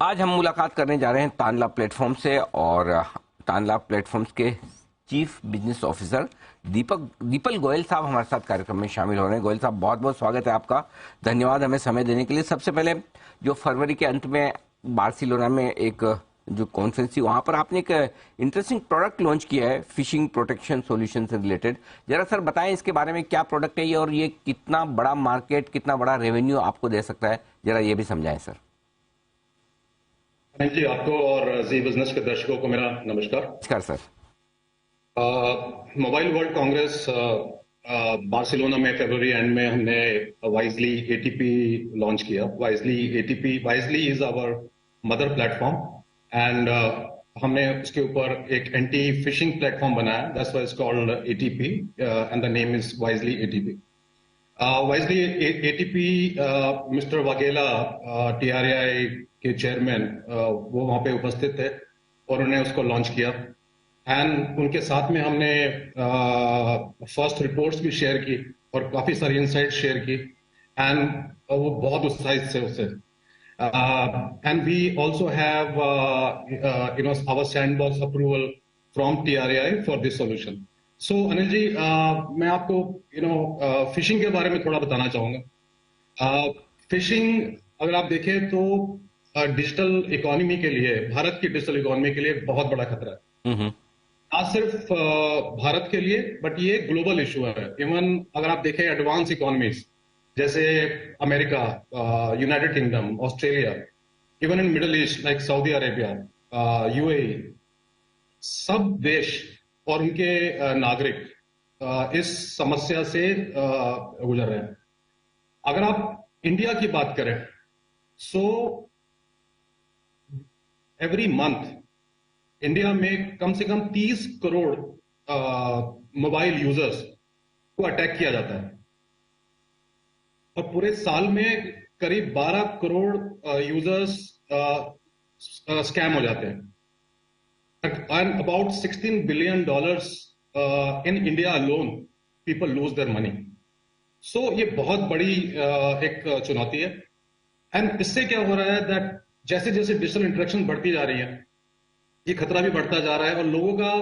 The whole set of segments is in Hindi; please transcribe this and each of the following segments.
आज हम मुलाकात करने जा रहे हैं तानला प्लेटफॉर्म से और तानला प्लेटफॉर्म्स के chief business officer the people Goyal साहब हमारे साथ कार्यक्रम में शामिल हो रहे हैं। गोयल साहब, बहुत बहुत स्वागत है आपका। धन्यवाद हमें समय देने के लिए। सबसे पहले जो फरवरी के अंत में बार्सिलोना में एक जो कॉन्फ्रेंस थी, वहां पर आपने एक इंटरेस्टिंग प्रोडक्ट लॉन्च किया है फिशिंग प्रोटेक्शन सॉल्यूशन से रिलेटेड। जरा सर बताएं इसके बारे में, क्या प्रोडक्ट है ये और ये कितना बड़ा मार्केट, कितना बड़ा रेवेन्यू आपको दे सकता है, जरा ये भी समझाएं सर। थैंक यू आपको और जी बिजनेस के दर्शकों को मेरा नमस्कार। नमस्कार sir. Mobile world congress Barcelona में फरवरी एंड में हमने वाइजली एटीपी लॉन्च किया। Wisely is our mother platform and हमने उसके ऊपर एक एंटी फिशिंग प्लेटफॉर्म बनाया। That's why it's called ATP and the name is Wisely ATP. Wisely ATP mister Vaghela TRAI के चेयरमैन वो वहां पे उपस्थित थे और उन्होंने उसको लॉन्च किया एंड उनके साथ में हमने फर्स्ट रिपोर्ट्स भी शेयर की और काफी सारी इनसाइट्स शेयर की एंड वो बहुत उत्साहित थे उससे। And we also have our sandbox approval from TRAI for this solution. So Anil ji, मैं आपको फिशिंग के बारे में थोड़ा बताना चाहूंगा। फिशिंग अगर आप देखें तो डिजिटल इकोनॉमी के लिए, भारत की डिजिटल इकोनॉमी के लिए बहुत बड़ा खतरा है। ना सिर्फ भारत के लिए बट ये ग्लोबल इशू है। इवन अगर आप देखें एडवांस इकोनॉमीज जैसे America, United kingdom, Australia, even in middle east like Saudi Arabia, UAE, सब देश और उनके नागरिक इस समस्या से गुजर रहे हैं। अगर आप इंडिया की बात करें सो एवरी मंथ इंडिया में कम से कम 30 करोड़ मोबाइल यूजर्स को अटैक किया जाता है और पूरे साल में करीब 12 करोड़ यूजर्स स्कैम हो जाते हैं। And about $16 billion in India alone, people lose their money. So ये बहुत बड़ी एक चुनौती है। एंड इससे क्या हो रहा है दैट जैसे जैसे डिजिटल इंटरेक्शन बढ़ती जा रही है, ये खतरा भी बढ़ता जा रहा है और लोगों का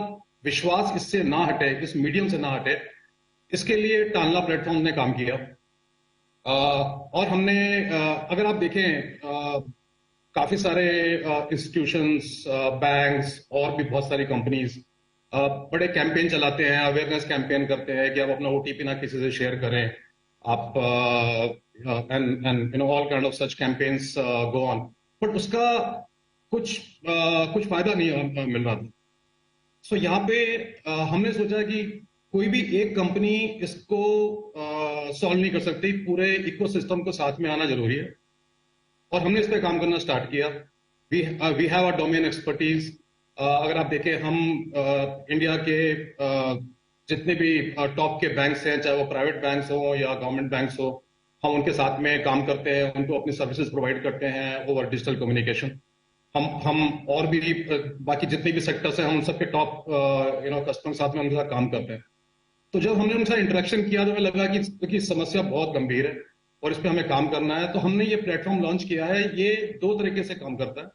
विश्वास इससे ना हटे, इस मीडियम से ना हटे, इसके लिए तानला प्लेटफॉर्म ने काम किया। और हमने अगर आप देखें काफी सारे इंस्टीट्यूशंस, बैंक्स और भी बहुत सारी कंपनीज बड़े कैंपेन चलाते हैं, अवेयरनेस कैंपेन करते हैं कि आप अपना ओटीपी ना किसी से शेयर करें, आप and all kind of such campaigns go on, but उसका कुछ फायदा नहीं मिल रहा था। सो यहाँ पे हमने सोचा कि कोई भी एक कंपनी इसको सॉल्व नहीं कर सकती, पूरे इकोसिस्टम को साथ में आना जरूरी है और हमने इस पे काम करना स्टार्ट किया। We have a domain expertise. अगर आप देखें हम इंडिया के जितने भी टॉप के बैंक्स हैं, चाहे वो प्राइवेट बैंक्स हो या गवर्नमेंट बैंक्स हो, हम उनके साथ में काम करते हैं, उनको अपनी सर्विसेज प्रोवाइड करते हैं ओवर डिजिटल कम्युनिकेशन। हम और भी बाकी जितने भी सेक्टर्स हैं, हम उन सबके टॉप कस्टमर के साथ में उनके साथ काम करते हैं। तो जब हमने उनसे इंटरेक्शन किया तो हमें लगा कि समस्या बहुत गंभीर है और इस पे हमें काम करना है। तो हमने ये प्लेटफॉर्म लॉन्च किया है। ये दो तरीके से काम करता है।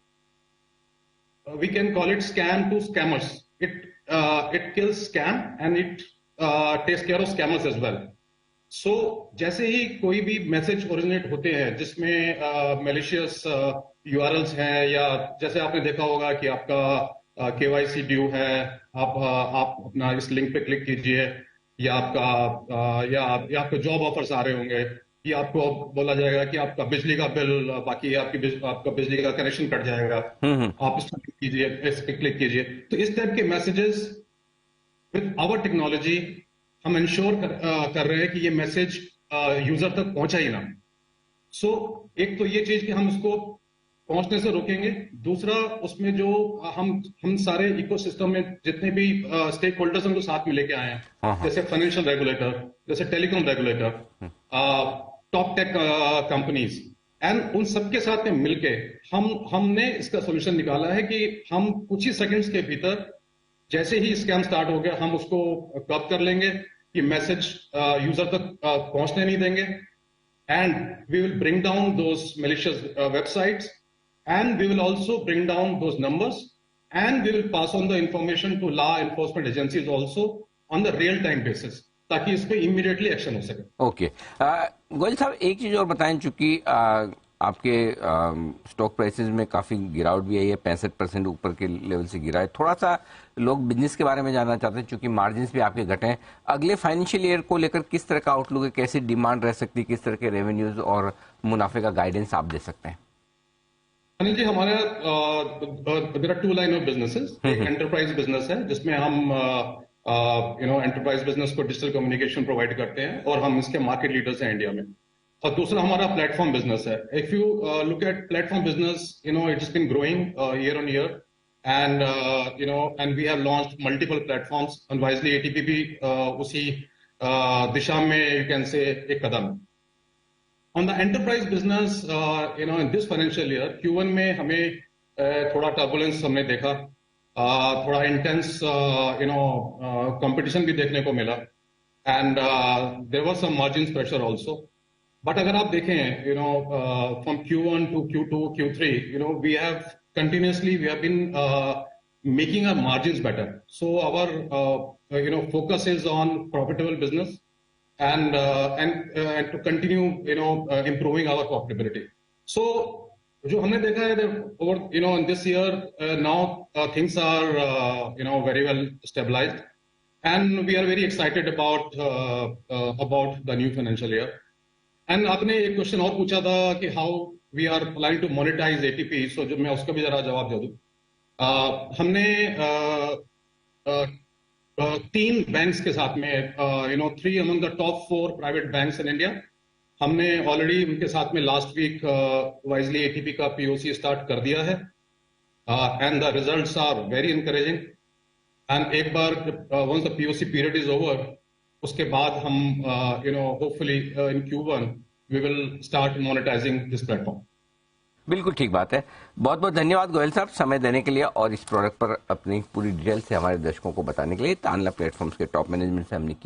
We can call it scam to scammers. It kills scam and it takes care of scammers as well. So जैसे ही कोई भी मैसेज ओरिजिनेट होते हैं जिसमें मैलिशियस यूआरएल्स हैं, या जैसे आपने देखा होगा कि आपका केवाईसी ड्यू है, आप अपना इस लिंक पे क्लिक कीजिए, या आपको जॉब ऑफर्स आ रहे होंगे, या आपको बोला जाएगा कि आपका बिजली का बिल बाकी है, आपका बिजली का कनेक्शन कट जाएगा, आप इस पर कीजिए, इस पे क्लिक कीजिए। तो इस टाइप के मैसेजेस विद आवर टेक्नोलॉजी हम इंश्योर कर रहे हैं कि ये मैसेज यूजर तक पहुंचा ही ना। सो एक तो ये चीज कि हम उसको पहुंचने से रोकेंगे। दूसरा, उसमें जो हम सारे इकोसिस्टम में जितने भी स्टेक होल्डर्स हैं उनको साथ में लेके आए हैं, जैसे फाइनेंशियल रेगुलेटर, जैसे telecom regulator, top tech companies, and उन सबके साथ में मिलके हमने इसका सोल्यूशन निकाला है कि हम कुछ ही सेकंड्स के भीतर जैसे ही स्कैम स्टार्ट हो गया हम उसको कब कर लेंगे, कि मैसेज यूजर तक पहुंचने नहीं देंगे, and we will bring down those malicious websites and we will also bring down those numbers, and we will pass on the information to law enforcement agencies also on the real time basis, ताकि इस पे immediately action हो सके। ओके, गोयल साहब एक चीज और बताएं, चूंकि आपके स्टॉक प्राइसेस में काफी गिरावट भी आई है, 65% ऊपर के लेवल से गिरा है। थोड़ा सा लोग बिजनेस के बारे में जानना चाहते हैं, चूंकि मार्जिन्स भी आपके घटे हैं। अगले फाइनेंशियल ईयर को लेकर किस तरह का आउटलुक है, कैसी डिमांड रह सकती है, किस तरह के रेवेन्यूज और मुनाफे का गाइडेंस आप दे सकते हैं? अनिल जी, हमारे there are two line of businesses. एक एंटरप्राइज बिजनेस है जिसमें हम एंटरप्राइज बिजनेस को डिजिटल कम्युनिकेशन प्रोवाइड करते हैं और हम इसके मार्केट लीडर्स हैं इंडिया में। और दूसरा हमारा प्लेटफॉर्म बिजनेस है। If you look at platform business, it has been growing year on year, and and we have launched multiple platforms, and Wisely ATP भी उसी दिशा में यू कैन से एक कदम। On the enterprise business, in this financial year, Q1 में हमें थोड़ा turbulence हमने देखा, थोड़ा intense, competition भी देखने को मिला, and there was some margins pressure also. But अगर आप देखें, from Q1 to Q2, Q3, we have been making our margins better. So our focus is on profitable business, and to continue improving our profitability. So जो हमने देखा है that over in this year now things are very well stabilized, and we are very excited about the new financial year. And आपने एक क्वेश्चन और पूछा था कि how we are planning to monetize ATP, so जो मैं उसका भी जरा जवाब दे दूं। हमने 3 बैंक्स के साथ में, 3 among the top 4 private banks in India, हमने ऑलरेडी उनके साथ में लास्ट वीक वाइजली एटीपी का पीओसी स्टार्ट कर दिया है, and the results are very encouraging. And एक बार once the POC period is over, उसके बाद हम hopefully in Q1 we will start monetising this platform. बिल्कुल ठीक बात है। बहुत बहुत धन्यवाद गोयल साहब समय देने के लिए और इस प्रोडक्ट पर अपनी पूरी डिटेल से हमारे दर्शकों को बताने के लिए। तानला प्लेटफॉर्म्स के टॉप मैनेजमेंट से हमने की